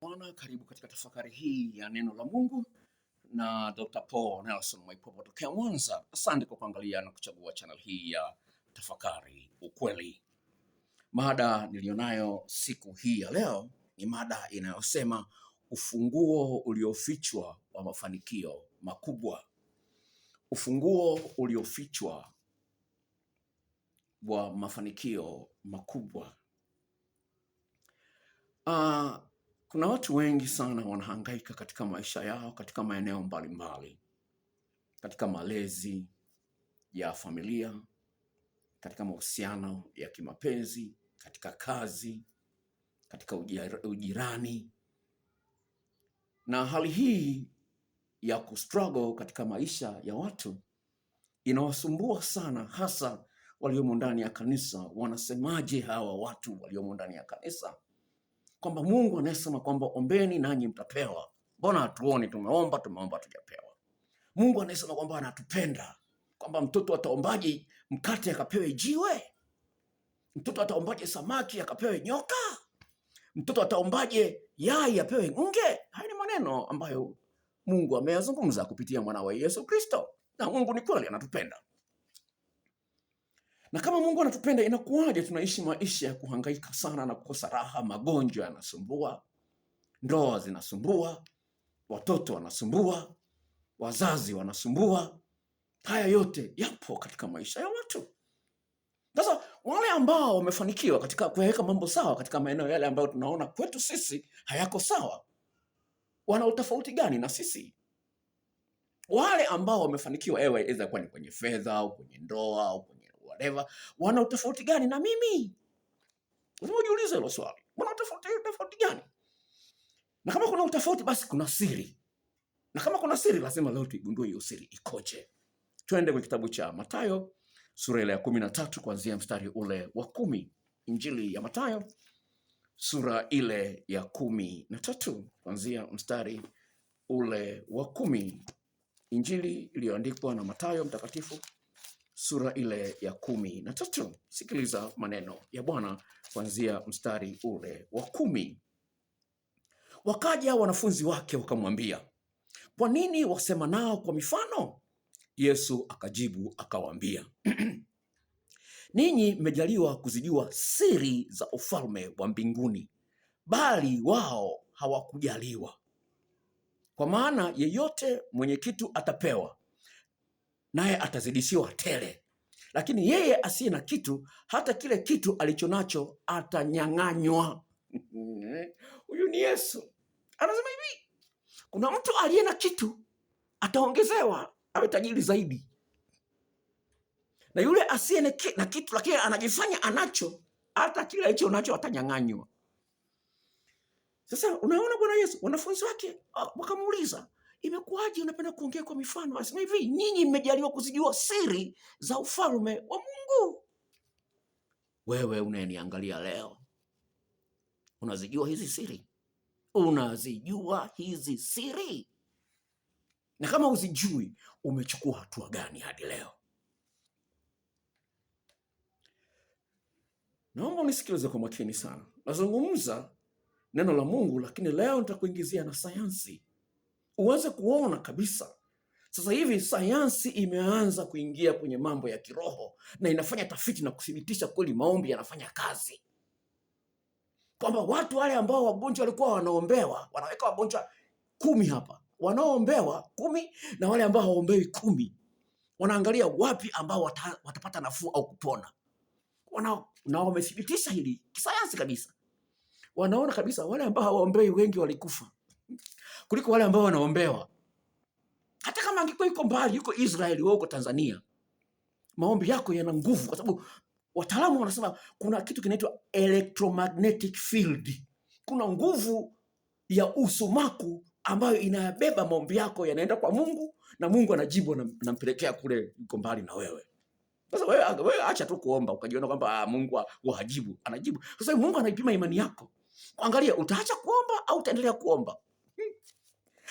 Bwana, karibu katika tafakari hii ya neno la Mungu na Dr. Paul Nelson Mwaipopo tokea Mwanza. Asante kwa kuangalia na kuchagua channel hii ya Tafakari Ukweli. Mada nilionayo siku hii ya leo ni mada inayosema ufunguo uliofichwa wa mafanikio makubwa. Ufunguo uliofichwa wa mafanikio makubwa. Kuna watu wengi sana wanahangaika katika maisha yao, katika maeneo mbalimbali, katika malezi ya familia, katika mahusiano ya kimapenzi, katika kazi, katika ujirani. Na hali hii ya kustruggle katika maisha ya watu inawasumbua sana, hasa waliomo ndani ya kanisa. Wanasemaje hawa watu waliomo ndani ya kanisa? Kwamba Mungu anasema kwamba ombeni nanyi mtapewa. Mbona hatuoni? Tumeomba tujapewa. Mungu anasema kwamba anatupenda, kwamba mtoto ataombaje mkate akapewe jiwe? Mtoto ataombaje samaki akapewe nyoka? Mtoto ataombaje yai apewe nge? Haya ni maneno ambayo Mungu ameyazungumza kupitia mwanawe Yesu Kristo. Na Mungu ni kweli anatupenda. Na kama Mungu anatupenda, inakuwaje tunaishi maisha ya kuhangaika sana na kukosa raha? Magonjwa yanasumbua, ndoa zinasumbua, watoto wanasumbua, wazazi wanasumbua. Haya yote yapo katika maisha ya watu. Sasa wale ambao wamefanikiwa katika kuweka mambo sawa katika maeneo yale ambayo tunaona kwetu sisi hayako sawa, wana utofauti gani na sisi? Wale ambao wamefanikiwa, aidha kwa kwenye fedha au kwenye ndoa au kwenye whatever, wana utofauti gani na mimi? Unajiuliza hilo swali. Wana utofauti gani? Na kama kuna utofauti, basi kuna siri. Na kama kuna siri, lazima leo tuigundue hiyo siri ikoje. Twende kwa kitabu cha Mathayo sura ile ya 13 kuanzia mstari ule wa 10. Injili ya Mathayo sura ile ya 13 kuanzia mstari ule wa 10. Injili iliyoandikwa na Mathayo mtakatifu sura ile ya 13. Sikiliza maneno ya Bwana kuanzia mstari ule wa 10. Wakaja wanafunzi wake wakamwambia, kwa nini wasema nao kwa mifano? Yesu akajibu akawaambia, ninyi mmejaliwa kuzijua siri za ufalme wa mbinguni, bali wao hawakujaliwa. Kwa maana yeyote mwenye kitu atapewa, naye atazidishiwa tele. Lakini yeye asiye na kitu, hata kile kitu alichonacho atanyang'anywa. Huyu ni Yesu. Anasema hivi, kuna mtu aliye na kitu ataongezewa awe tajiri zaidi. Na yule asiye na kitu lakini anajifanya anacho, hata kile alichonacho atanyang'anywa. Sasa unaona Bwana Yesu, wanafunzi wake wakamuuliza, imekuwaje unapenda kuongea kwa mifano? Anasema hivi, nyinyi mmejaliwa kuzijua siri za ufalme wa Mungu. Wewe unayeniangalia leo, unazijua hizi siri? Unazijua hizi siri? Na kama uzijui, umechukua hatua gani hadi leo? Naomba unisikilize kwa makini sana. Nazungumza neno la Mungu, lakini leo nitakuingizia na sayansi uweze kuona kabisa. Sasa hivi sayansi imeanza kuingia kwenye mambo ya kiroho na inafanya tafiti na kuthibitisha kweli maombi yanafanya kazi. Kwamba watu wale ambao wagonjwa walikuwa wanaombewa, wanaweka wagonjwa 10 hapa, wanaoombewa 10 na wale ambao hawaombewi 10. Wanaangalia wapi ambao watapata nafuu au kupona. Na wamethibitisha hili kisayansi kabisa. Wanaona kabisa wale ambao hawaombewi wengi walikufa kuliko wale ambao wanaombewa. Hata kama angekuwa yuko mbali, yuko Israeli, wewe uko Tanzania, maombi yako yana nguvu, kwa sababu wataalamu wanasema kuna kitu kinaitwa electromagnetic field. Kuna nguvu ya usumaku ambayo inabeba maombi yako, yanaenda kwa Mungu na Mungu anajibu, anampelekea kule yuko mbali na wewe. Sasa wewe acha tu kuomba ukajiona kwamba Mungu hajibu, anajibu. Sasa Mungu anaipima imani yako. Angalia, utaacha kuomba au utaendelea kuomba?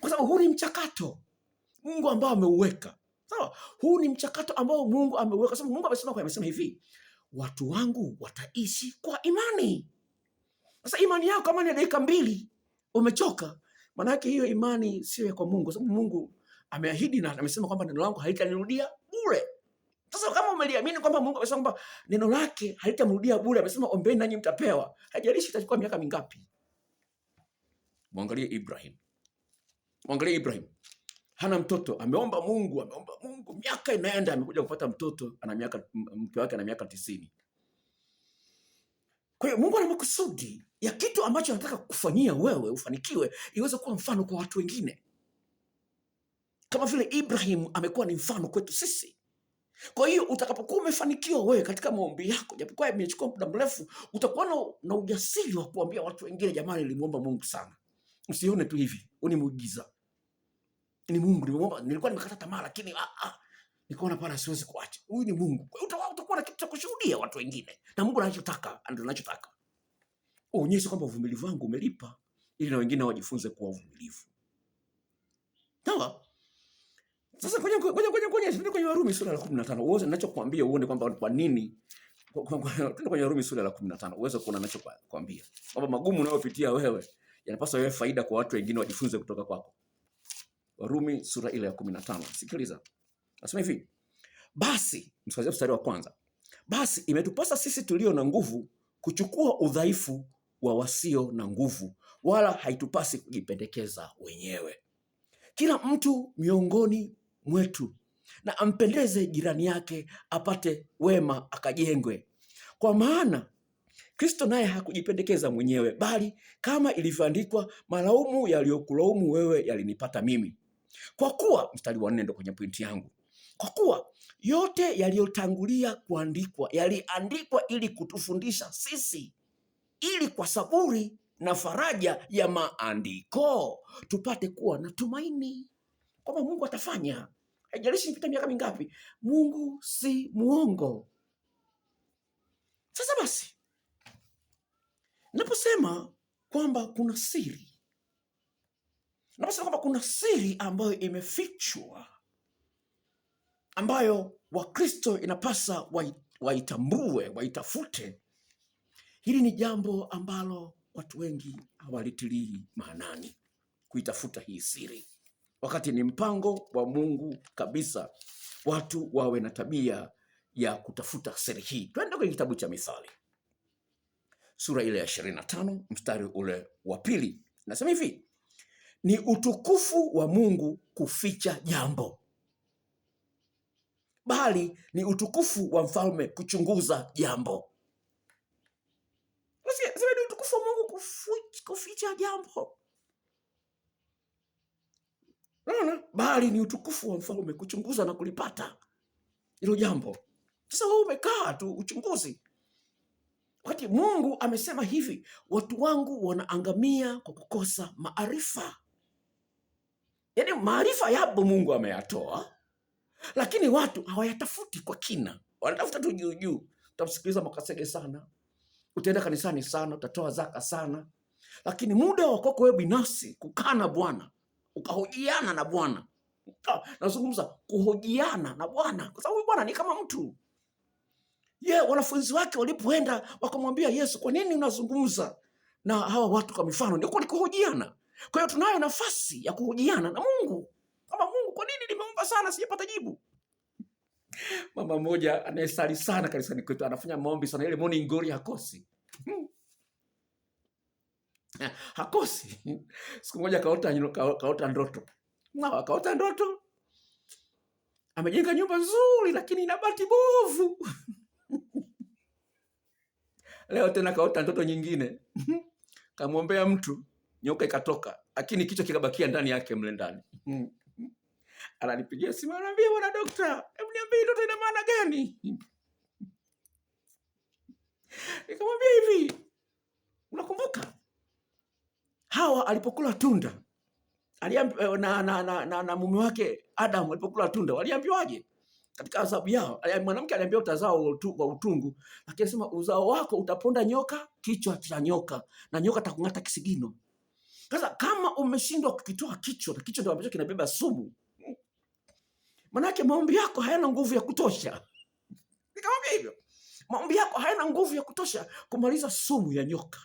Kwa sababu huu ni mchakato Mungu ambao ameuweka. Sawa? Huu ni mchakato ambao Mungu ameuweka. Sababu Mungu amesema hivi, watu wangu wataishi kwa imani. Sasa imani yako kama ni dakika 2, umechoka, maana yake hiyo imani sio ya kwa Mungu, sababu Mungu ameahidi na amesema kwamba neno langu halitanirudia bure. Sasa kama umeliamini kwamba Mungu amesema kwamba neno lake halitamrudia bure, amesema ombeni nanyi mtapewa, haijalishi itachukua miaka mingapi. Mwangalie Ibrahim. Mwangalie Ibrahim. Hana mtoto, ameomba Mungu, miaka inaenda, amekuja kupata mtoto, mke wake ana miaka 90. Kwa hiyo Mungu ana makusudi ya kitu ambacho anataka kufanyia wewe ufanikiwe, iweze kuwa mfano kwa watu wengine. Kama vile Ibrahim amekuwa ni mfano kwetu sisi. Kwa hiyo utakapokuwa umefanikiwa wewe katika maombi yako, japokuwa imechukua muda mrefu, utakuwa na ujasiri wa kuambia watu wengine, jamani, nilimuomba Mungu sana. Usione tu hivi, ni muujiza. Ni Mungu nimeomba, nilikuwa nimekata tamaa lakini nikaona pana siwezi kuacha. Huyu ni Mungu. Kwa hiyo utakuwa na kitu cha kushuhudia watu wengine. Na Mungu anachotaka, ndio anachotaka. Uonyeshe kwamba uvumilivu wangu umelipa ili na wengine wajifunze kuwa uvumilivu. Sawa? Sasa kwenye Warumi sura ya 15. Uone ninachokuambia, uone kwamba kwa nini. Kwenye Warumi sura ya 15 uweze kuona ninachokuambia. Kwamba magumu unayopitia wewe yanapaswa yawe faida kwa watu wengine wajifunze kutoka kwako. Warumi sura ile ya 15. Sikiliza. Nasema hivi. Basi, mstari wa kwanza. Basi imetupasa sisi tulio na nguvu kuchukua udhaifu wa wasio na nguvu, wala haitupasi kujipendekeza wenyewe. Kila mtu miongoni mwetu na ampendeze jirani yake, apate wema akajengwe. Kwa maana Kristo naye hakujipendekeza mwenyewe, bali kama ilivyoandikwa, malaumu yaliyokulaumu wewe yalinipata mimi. Kwa kuwa, mstari wa 4 ndo kwenye pointi yangu. Kwa kuwa yote yaliyotangulia kuandikwa yaliandikwa ili kutufundisha sisi, ili kwa saburi na faraja ya maandiko tupate kuwa na tumaini kwamba Mungu atafanya. Haijalishi nipita miaka mingapi, Mungu si muongo. Sasa basi, naposema kwamba kuna siri, ambayo imefichwa, ambayo Wakristo inapasa waitambue, waitafute. Hili ni jambo ambalo watu wengi hawalitilii maanani, kuitafuta hii siri, wakati ni mpango wa Mungu kabisa watu wawe na tabia ya kutafuta siri hii. Twende kwenye kitabu cha Mithali sura ile ya 25 mstari ule wa 2. Nasema hivi: ni utukufu wa Mungu kuficha jambo, bali ni utukufu wa mfalme kuchunguza jambo. Ni utukufu wa Mungu kuficha jambo. Bali ni utukufu wa mfalme kuchunguza na kulipata hilo jambo. Sasa wewe umekaa tu uchunguzi, wakati Mungu amesema hivi, watu wangu wanaangamia kwa kukosa maarifa. Yaani maarifa yapo, Mungu ameyatoa, lakini watu hawayatafuti kwa kina, wanatafuta tu juu juu. Utamsikiliza Makasege sana, utaenda kanisani sana, utatoa zaka sana, lakini muda wa kwako wewe binafsi kukaa na Bwana, ukahojiana na Bwana. Nazungumza kuhojiana na Bwana, kwa sababu Bwana ni kama mtu. Wanafunzi wake walipoenda wakamwambia Yesu, kwa nini unazungumza na hawa watu kwa mifano? Ni kuhojiana. Kwa hiyo tunayo nafasi ya kuhojiana na Mungu. Kama Mungu, kwa nini nimeomba sana sijapata jibu? Mama mmoja anayesali sana kanisani kwetu, anafanya maombi sana, ile morning glory hakosi. Hakosi. Siku moja kaota ndoto. Kaota ndoto amejenga nyumba nzuri lakini ina bati bovu. Leo tena kaota ndoto nyingine. Kamwombea mtu, nyoka ikatoka, lakini kichwa kikabakia ndani yake mle ndani. Ananipigia simu, ananiambia, bwana dokta, hebu niambie ndoto ina maana gani? Nikamwambia hivi, unakumbuka Hawa alipokula tunda na mume wake Adam alipokula tunda, waliambiwaje katika adhabu yao? Mwanamke aliambia utazaa wa utungu, lakini anasema uzao wako utaponda nyoka, kichwa cha nyoka, na nyoka atakung'ata kisigino. Sasa kama umeshindwa kukitoa kichwa, na kichwa ndio ambacho kinabeba sumu, manake maombi yako hayana nguvu ya kutosha. Nikamwambia hivyo, maombi yako hayana nguvu ya kutosha kumaliza sumu ya nyoka.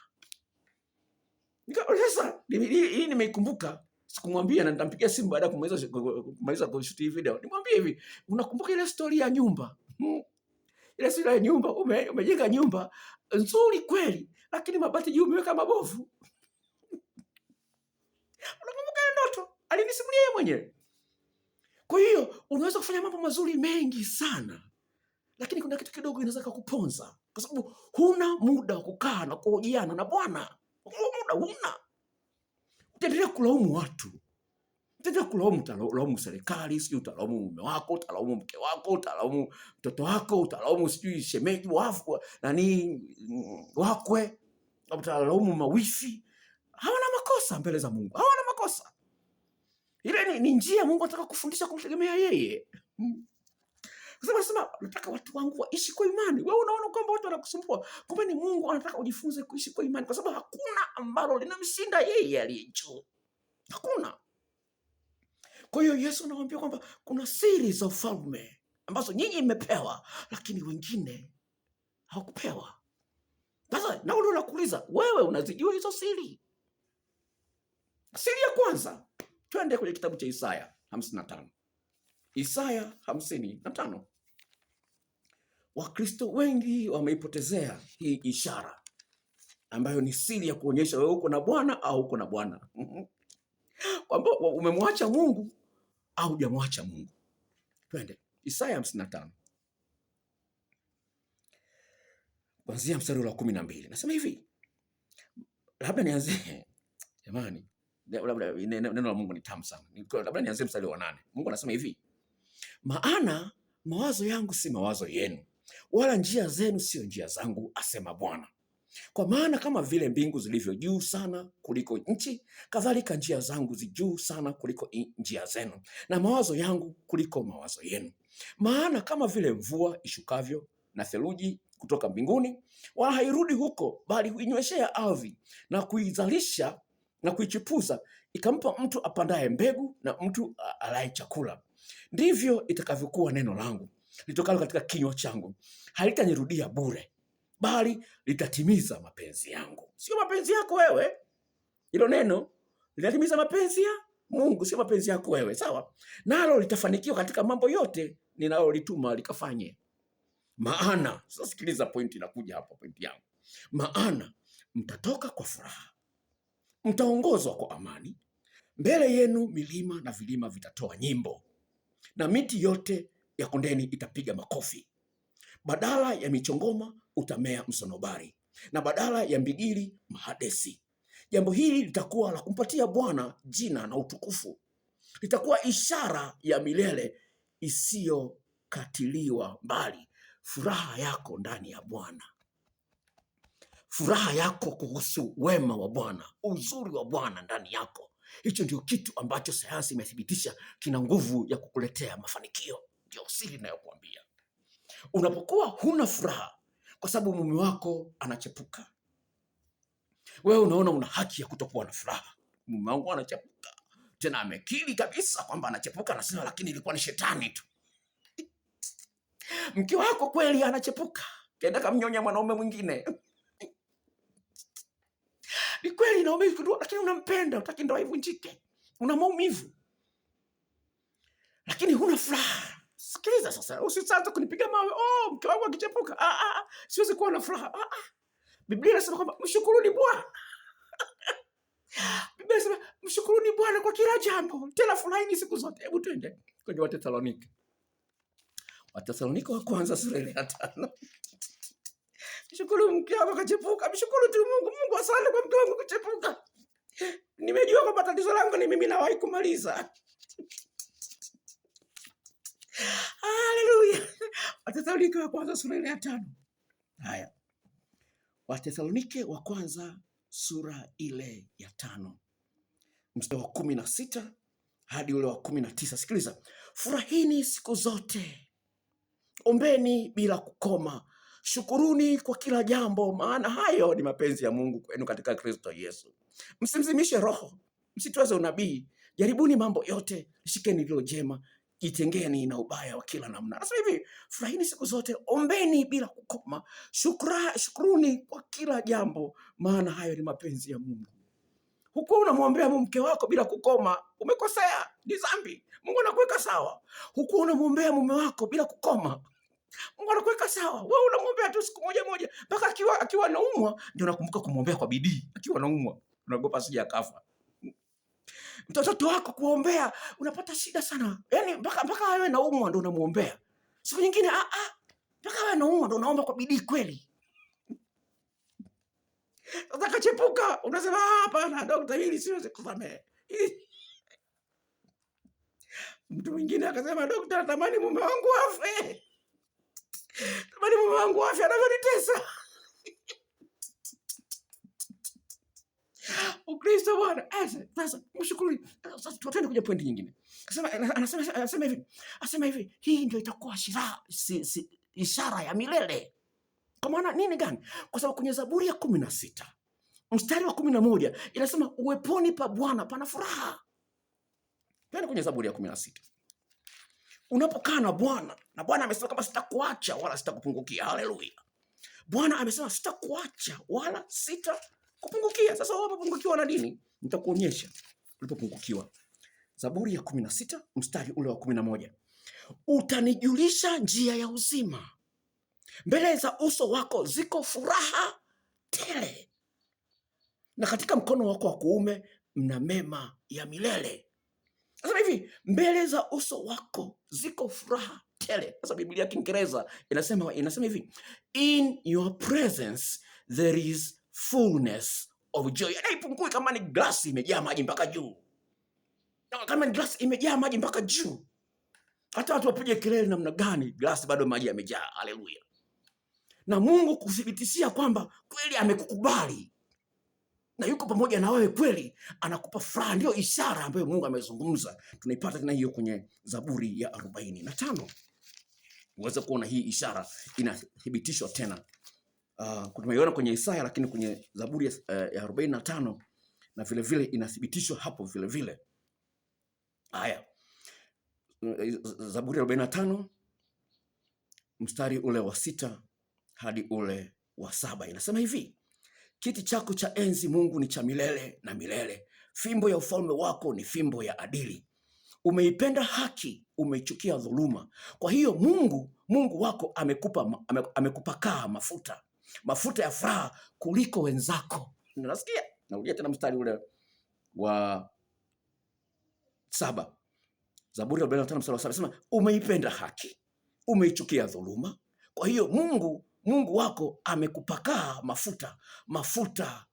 Sasa hii nimeikumbuka, sikumwambia na nitampigia simu baada ya kumaliza kushuti hii video. Nimwambie hivi, unakumbuka ile story ya nyumba? Ile story ya nyumba, umejenga nyumba nzuri kweli, lakini mabati juu umeweka mabovu. Unakumbuka ile ndoto? Alinisimulia yeye mwenyewe. Kwa hiyo unaweza kufanya mambo mazuri mengi sana, lakini kuna kitu kidogo inaweza kukuponza, kwa sababu huna muda wa kukaa na kuhojiana na Bwana. Huna. Utaendelea kulaumu watu, utaendelea utalaumu serikali, sijui utalaumu mume wako, utalaumu mke wako, utalaumu mtoto wako, utalaumu sijui shemeji wako, wakwe, utalaumu mawifi. Hawana makosa mbele za Mungu, hawana makosa. Ile ni njia Mungu anataka kufundisha kumtegemea yeye. Kwa sababu anasema nataka watu wangu waishi kwa imani. Wewe unaona kwamba watu wanakusumbua, kumbe ni Mungu anataka ujifunze kuishi kwa imani, kwa sababu hakuna ambalo linamshinda yeye aliye juu. Hakuna. Kwa hiyo Yesu anawaambia kwamba kuna siri za ufalme ambazo nyinyi mmepewa, lakini wengine hawakupewa. Sasa na wewe unakuuliza, wewe unazijua hizo siri? Siri ya kwanza, twende kwenye kitabu cha Isaya 55. Isaya 55. Wakristo wengi wameipotezea hii ishara ambayo ni siri ya kuonyesha wewe uko na Bwana au uko na Bwana. Kwamba umemwacha Mungu au hujamwacha Mungu. Twende Isaya 55. Kuanzia mstari wa 12. Nasema hivi. Labda nianze jamani. Labda neno la Mungu ni tamu sana. Labda nianze mstari wa 8. Mungu anasema hivi: maana mawazo yangu si mawazo yenu, wala njia zenu sio njia zangu, asema Bwana. Kwa maana kama vile mbingu zilivyo juu sana kuliko nchi, kadhalika njia zangu zi juu sana kuliko njia zenu, na mawazo yangu kuliko mawazo yenu. Maana kama vile mvua ishukavyo na theluji kutoka mbinguni, wala hairudi huko, bali huinyweshea ardhi na kuizalisha na kuichipuza, ikampa mtu apandaye mbegu na mtu alaye chakula, ndivyo itakavyokuwa neno langu litokalo katika kinywa changu. Halitanirudia bure, bali litatimiza mapenzi yangu. Sio mapenzi yako wewe. Hilo neno litatimiza mapenzi ya Mungu, sio mapenzi yako wewe, sawa? Nalo litafanikiwa katika mambo yote ninalolituma likafanye. Maana, sasa sikiliza pointi inakuja hapo, pointi yangu. Maana mtatoka kwa furaha, mtaongozwa kwa amani. Mbele yenu milima na vilima vitatoa nyimbo, na miti yote ya kondeni itapiga makofi. Badala ya michongoma utamea msonobari, na badala ya mbigili mahadesi. Jambo hili litakuwa la kumpatia Bwana jina na utukufu. Litakuwa ishara ya milele isiyokatiliwa mbali. Furaha yako ndani ya Bwana. Furaha yako kuhusu wema wa Bwana, uzuri wa Bwana ndani yako. Hicho ndio kitu ambacho sayansi imethibitisha kina nguvu ya kukuletea mafanikio. Ndio siri ninayokuambia. Unapokuwa huna furaha kwa sababu mume wako anachepuka, wewe unaona una haki ya kutokuwa na furaha. Mume wangu anachepuka, tena amekiri kabisa kwamba anachepuka, anasema lakini ilikuwa ni shetani tu. Mke wako kweli anachepuka, kaenda kamnyonya mwanaume mwingine. Ni kweli na umeifikiria, lakini unampenda, utaki ndoa ivunjike. Una maumivu, lakini huna furaha. Sikiliza sasa, usianze kunipiga mawe. Mke wangu akichepuka, siwezi kuwa na furaha. Biblia inasema kwamba mshukuruni Bwana. Biblia inasema mshukuruni Bwana kwa kila jambo, tena furahini siku zote. Hebu twende kwenye Wathesalonike. Wathesalonike wa kwanza sura ya 5. Mshukuru mke wako kachepuka, mshukuru tu Mungu. Mungu asante kwa mke wangu kuchepuka. Nimejua kwamba tatizo langu ni mimi, nawahi kumaliza. Haleluya. Wathesalonike wa kwanza sura ya 5. Haya. Wathesalonike wa kwanza sura ile ya 5. Mstari wa 16 hadi ule wa 19. Sikiliza. Furahini siku zote. Ombeni bila kukoma. Shukuruni kwa kila jambo, maana hayo ni mapenzi ya Mungu kwenu katika Kristo Yesu. Msimzimishe roho, msitweze unabii. Jaribuni mambo yote, shikeni lilo jema, jitengeni na ubaya wa kila namna. Nasema hivi, furahini siku zote, ombeni bila kukoma, shukuruni kwa kila jambo, maana hayo ni mapenzi ya Mungu. Hukuwa unamwombea mke wako bila kukoma, umekosea, ni dhambi. Mungu anakuweka sawa. Hukuwa unamwombea mume wako bila kukoma, Mungu anakuweka sawa. Wewe unamwombea tu siku moja moja, mpaka akiwa anaumwa ndio unakumbuka kumwombea kwa bidii. Akiwa anaumwa unaogopa sije akafa. Mtoto wako kuombea unapata shida sana. Yaani mpaka wewe naumwa ndio unamwombea. Siku nyingine mpaka wewe naumwa ndio unaomba kwa bidii kweli. Sasa kachepuka, unasema hapana daktari, hili siwezi kusamehe. Mtu mwingine akasema, daktari, natamani mume wangu afe. Natamani mume wangu afe, anavyonitesa. Ukristo bwana. Sasa mshukuru. Sasa tuende kwenye pointi nyingine. Anasema hivi, hii ndio itakuwa ishara ya milele. Kwa maana nini gani? Kwa sababu kwenye Zaburi ya 16 mstari wa 11 inasema uweponi pa Bwana pana furaha. Yaani kwenye Zaburi ya 16 unapokaa na Bwana, na Bwana amesema kama sitakuacha wala sitakupungukia. Haleluya. Bwana amesema sitakuacha wala sitakupungukia. Sasa wewe umepungukiwa na nini? Nitakuonyesha ulipopungukiwa. Zaburi ya 16 mstari ule wa 11. Utanijulisha njia ya uzima, mbele za uso wako ziko furaha tele, na katika mkono wako wa kuume mna mema ya milele. Sasa hivi mbele za uso wako ziko furaha tele. Sasa Biblia ya Kiingereza inasema hivi, in your presence there is fullness of joy. Haipungui kama ni glasi imejaa maji mpaka juu. Kama ni glasi imejaa maji mpaka juu, hata watu wapige kelele namna gani, glasi bado maji yamejaa. Haleluya. Na Mungu kuthibitishia kwamba kweli amekukubali na yuko pamoja na wewe kweli, anakupa furaha. Ndio ishara ambayo Mungu amezungumza. Tunaipata tena hiyo kwenye Zaburi ya 45. Uweze kuona hii ishara inathibitishwa tena. Tumeiona kwenye Isaya, lakini kwenye Zaburi ya 45 na vile vile inathibitishwa hapo vile vile. Haya, Zaburi ya 45 mstari ule wa 6 hadi ule wa 7 inasema hivi, kiti chako cha enzi Mungu ni cha milele na milele, fimbo ya ufalme wako ni fimbo ya adili. Umeipenda haki, umeichukia dhuluma. Kwa hiyo Mungu wako amekupakaa mafuta ya furaha kuliko wenzako. Unasikia? Narudia tena mstari ule wa 7. Zaburi ya 45 mstari wa 7 nasema umeipenda haki, umeichukia dhuluma. Kwa hiyo Mungu wako amekupakaa mafuta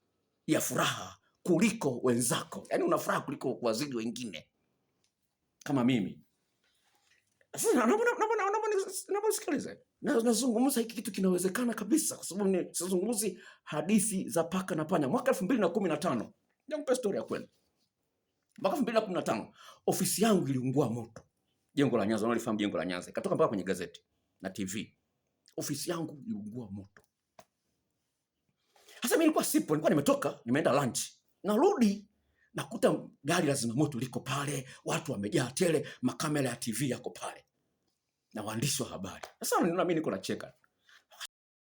ya furaha kuliko wenzako. Yaani una furaha kuliko wazidi wengine kama mimi. Sasa naomba sikilize. Nazungumza hiki kitu kinawezekana kabisa, kwa sababu sizungumzi hadithi za paka na panya. Mwaka 2015, nikupe story ya kweli. Mwaka 2015 ofisi yangu iliungua moto. Jengo la Nyanza, unalifahamu jengo la Nyanza? Ikatoka mpaka kwenye gazeti na TV. Ofisi yangu iliungua moto. Sasa mimi nilikuwa sipo, nilikuwa nimetoka, nimeenda lunch. Narudi nakuta gari la zimamoto liko pale, watu wamejaa tele, makamera ya TV yako pale na waandishi wa habari. Sasa mimi niko nacheka.